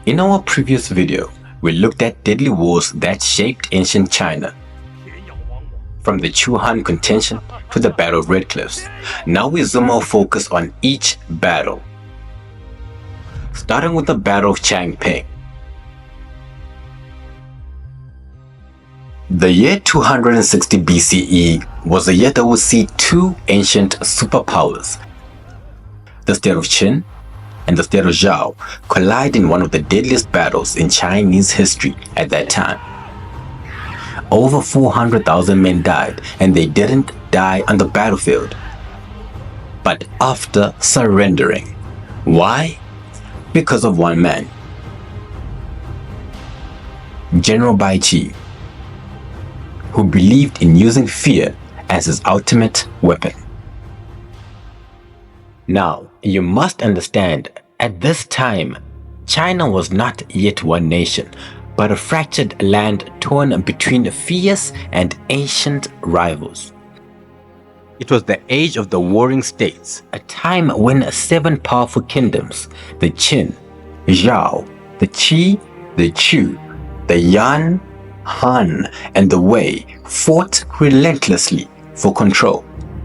In our previous video, we looked at deadly wars that shaped ancient China, from the Chu-Han contention to the Battle of Red Cliffs. Now we zoom our focus on each battle, starting with the Battle of Changping. The year 260 BCE was a year that would see two ancient superpowers, the state of Qin and the state of Zhao, collide in one of the deadliest battles in Chinese history at that time. Over 400,000 men died, and they didn't die on the battlefield, but after surrendering. Why? Because of one man, General BCE, who believed in using fear as his ultimate weapon. Now, you must understand, at this time, China was not yet one nation, but a fractured land torn between fierce and ancient rivals. It was the age of the warring states, a time when 7 powerful kingdoms, the Qin, Zhao, the Qi, the Chu, the Yan, Han, and the Wei, fought relentlessly for control.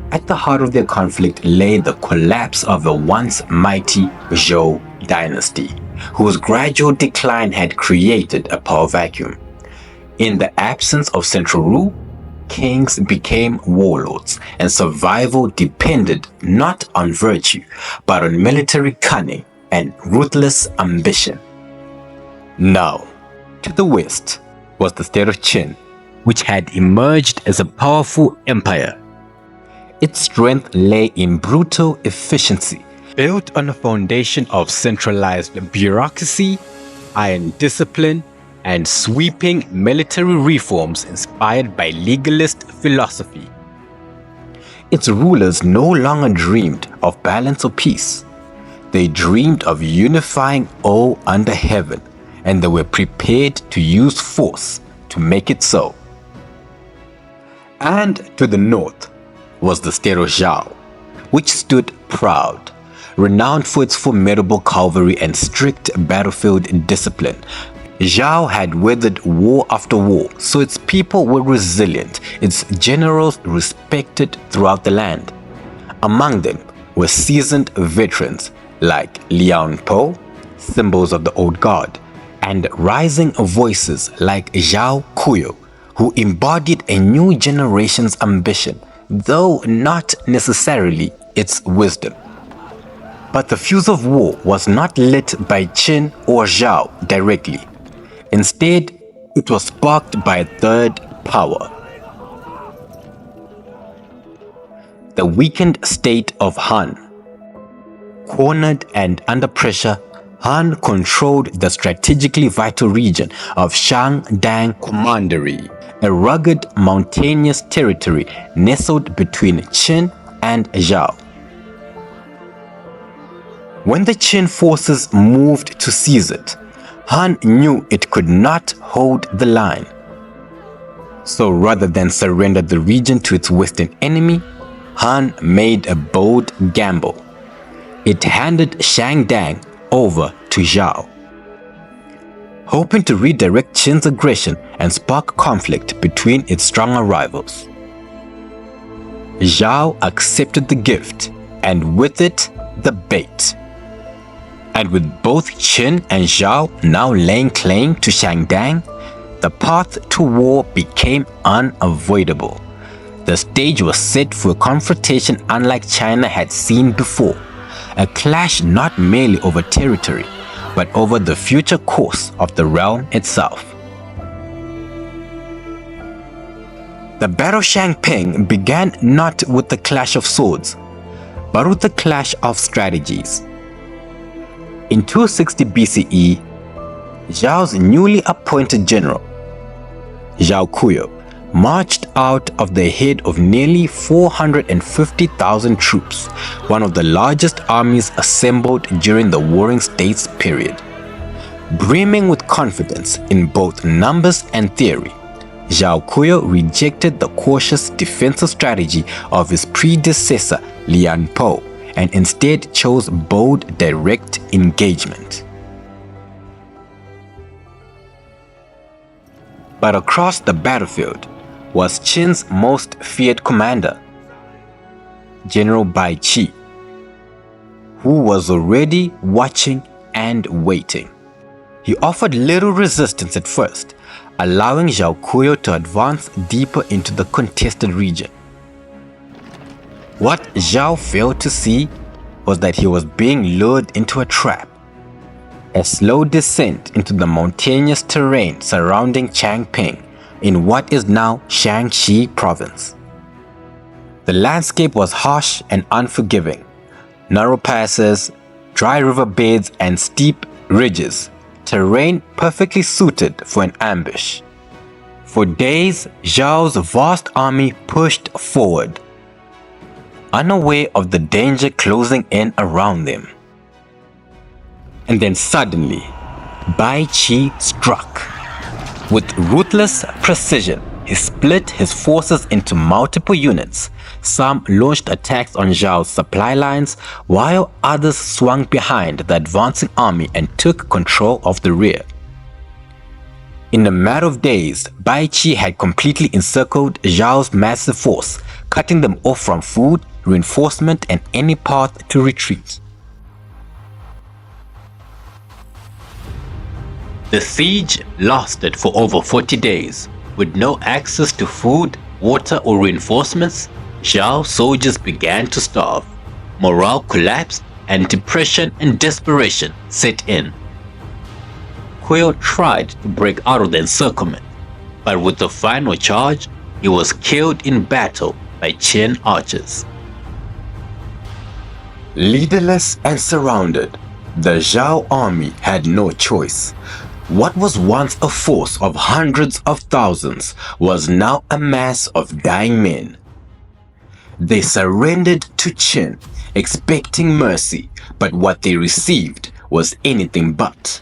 At the heart of their conflict lay the collapse of the once mighty Zhou dynasty, whose gradual decline had created a power vacuum. In the absence of central rule, kings became warlords, and survival depended not on virtue, but on military cunning and ruthless ambition. Now, to the west was the state of Qin, which had emerged as a powerful empire. Its strength lay in brutal efficiency, built on a foundation of centralized bureaucracy, iron discipline, and sweeping military reforms inspired by legalist philosophy. Its rulers no longer dreamed of balance or peace. They dreamed of unifying all under heaven, and they were prepared to use force to make it so. And to the north was the state of Zhao, which stood proud, renowned for its formidable cavalry and strict battlefield discipline. Zhao had weathered war after war, so its people were resilient, its generals respected throughout the land. Among them were seasoned veterans like Liang Po, symbols of the old guard, and rising voices like Zhao Kuyo, who embodied a new generation's ambition, though not necessarily its wisdom. But the fuse of war was not lit by Qin or Zhao directly. Instead, it was sparked by a third power, the weakened state of Han. Cornered and under pressure, Han controlled the strategically vital region of Shandong Commandery, a rugged mountainous territory nestled between Qin and Zhao. When the Qin forces moved to seize it, Han knew it could not hold the line. So rather than surrender the region to its western enemy, Han made a bold gamble. It handed Shandong over to Zhao, hoping to redirect Qin's aggression and spark conflict between its stronger rivals. Zhao accepted the gift, and with it, the bait. And with both Qin and Zhao now laying claim to Shandong, the path to war became unavoidable. The stage was set for a confrontation unlike China had seen before, a clash not merely over territory, but over the future course of the realm itself. The Battle of Changping began not with the clash of swords, but with the clash of strategies. In 260 BCE, Zhao's newly appointed general, Zhao Kuyo, marched out of the head of nearly 450,000 troops, one of the largest armies assembled during the Warring States period. Brimming with confidence in both numbers and theory, Zhao Kuyo rejected the cautious defensive strategy of his predecessor Liang Po – and instead chose bold direct engagement. But across the battlefield was Qin's most feared commander, General Bai Qi, who was already watching and waiting. He offered little resistance at first, allowing Zhao Kuyo to advance deeper into the contested region. What Zhao failed to see was that he was being lured into a trap, a slow descent into the mountainous terrain surrounding Changping in what is now Shaanxi province. The landscape was harsh and unforgiving. Narrow passes, dry river beds and steep ridges, terrain perfectly suited for an ambush. For days, Zhao's vast army pushed forward, unaware of the danger closing in around them. And then suddenly, Bai Qi struck. With ruthless precision, he split his forces into multiple units. Some launched attacks on Zhao's supply lines, while others swung behind the advancing army and took control of the rear. In a matter of days, Bai Qi had completely encircled Zhao's massive force, cutting them off from food, reinforcement, and any path to retreat. The siege lasted for over 40 days. With no access to food, water, or reinforcements, Zhao's soldiers began to starve. Morale collapsed, and depression and desperation set in. Kuyo tried to break out of the encirclement, but with the final charge, he was killed in battle by Qin archers. Leaderless and surrounded, the Zhao army had no choice. What was once a force of hundreds of thousands was now a mass of dying men. They surrendered to Qin, expecting mercy, but what they received was anything but.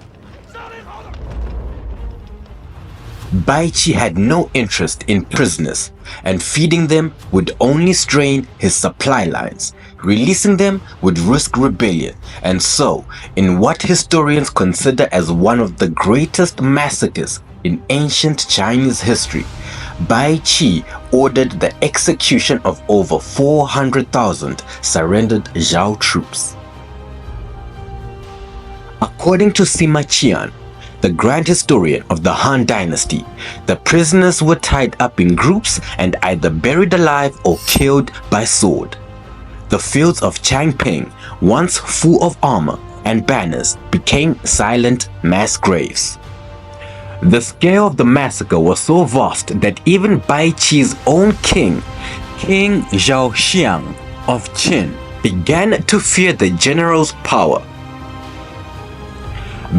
Bai Qi had no interest in prisoners, and feeding them would only strain his supply lines. Releasing them would risk rebellion, and so, in what historians consider as one of the greatest massacres in ancient Chinese history, Bai Qi ordered the execution of over 400,000 surrendered Zhao troops. According to Sima Qian, the grand historian of the Han Dynasty, the prisoners were tied up in groups and either buried alive or killed by sword. The fields of Changping, once full of armor and banners, became silent mass graves. The scale of the massacre was so vast that even Bai Qi's own king, King Zhaoxiang of Qin, began to fear the general's power.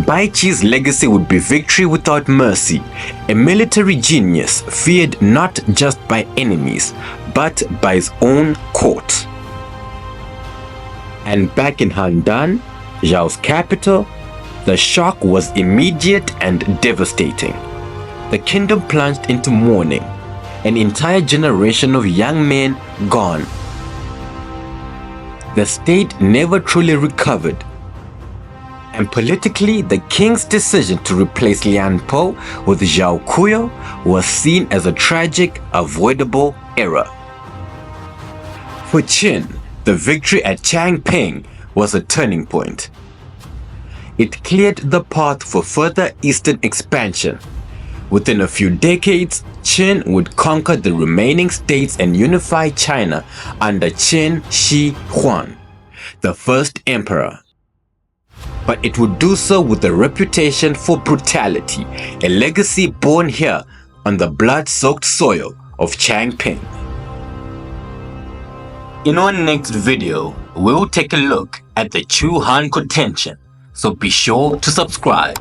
Bai Qi's legacy would be victory without mercy, a military genius feared not just by enemies, but by his own court. And back in Handan, Zhao's capital, the shock was immediate and devastating. The kingdom plunged into mourning, an entire generation of young men gone. The state never truly recovered, and politically, the king's decision to replace Lian Po with Zhao Kuyo was seen as a tragic, avoidable error. For Qin, the victory at Changping was a turning point. It cleared the path for further eastern expansion. Within a few decades, Qin would conquer the remaining states and unify China under Qin Shi Huang, the first emperor. But it would do so with a reputation for brutality, a legacy born here on the blood-soaked soil of Changping. In our next video, we'll take a look at the Chu-Han contention, so be sure to subscribe.